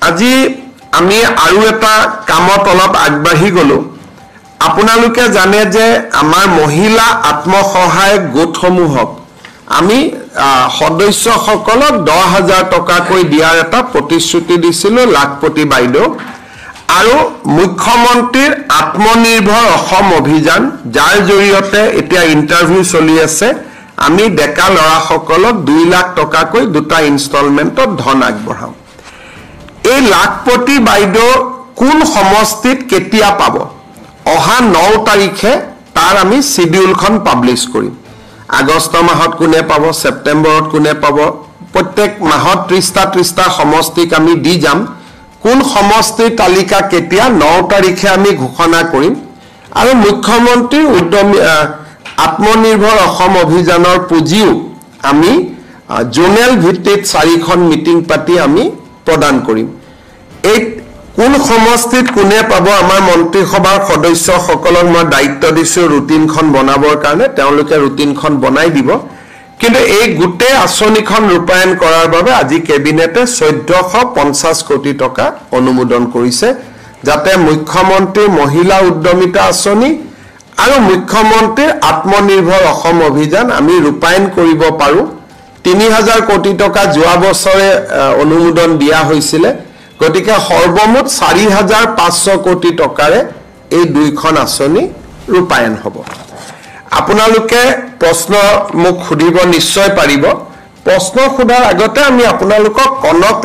আজি আমি আৰু এটা কামত অলপ আগবাঢ়ি গলো আপোনালোকে জানে যে আমাৰ মহিলা আত্মসহায়ক গোটসমূহক আমি সদস্যসকলক 10,000 টকাকৈ দিয়াৰ এটা প্ৰতিশ্ৰুতি দিছিলো লাখপতি বাইদেউ আৰু মুখ্যমন্ত্ৰীৰ আত্মনিৰ্ভৰ অসম অভিযান যাৰ জৰিয়তে এতিয়া ইন্টাৰভিউ চলি আছে আমি ডেকা লৰাসকলক 2 লাখ টকাকৈ দুটা ইনষ্টলমেন্টত ধন আগবঢ়াম এই লাখপতি বাইদেউ কোন সমষ্টিত কেতিয়া পাব অহা 9 তাৰিখে তাৰ আমি শিডিউলখন পাবলিশ কৰিম আগষ্ট মাহত কোনে পাব সেপ্টেম্বৰত কোনে পাব প্ৰত্যেক মাহত 30টা সমষ্টিক আমি দি যাম কোন সমষ্টিৰ তালিকা কেতিয়া 9 তাৰিখে আমি ঘোষণা কৰিম আৰু মুখ্যমন্ত্ৰীৰ উদ্যমী আত্মনিৰ্ভৰ অসম অভিযানৰ পুঁজিও আমি জোনেল ভিত্তিত 4খন মিটিং পাতি আমি প্ৰদান কৰিম এই কোন সমষ্টিত কোনে পাব আমাৰ মন্ত্ৰী সভাৰ সদস্যসকলক মই দায়িত্ব দিছো ৰুটিনখন বনাবৰ কাৰণে তেওঁলোকে ৰুটিনখন বনাই দিব কিন্তু এই গুটে আঁচনিখন ৰূপায়ণ কৰাৰ বাবে আজি কেবিনেটে 1450 কোটি টকা অনুমোদন কৰিছে যাতে মুখ্যমন্ত্ৰীৰ মহিলা উদ্যমিতা আঁচনি আৰু মুখ্যমন্ত্ৰীৰ আত্মনিৰ্ভৰ অসম অভিযান আমি ৰূপায়ণ কৰিব পাৰো 3000 কোটি টকা যোৱা বছৰে অনুমোদন দিয়া হৈছিল গতিকে সৰ্বমুঠ 4500 কোটি টকাৰে এই দুইখন আঁচনি ৰূপায়ণ হ'ব আপোনালোকে প্ৰশ্ন মোক খুদিব নিশ্চয় পাৰিব প্ৰশ্ন খুদাৰ আগতে আমি আপোনালোকক কনক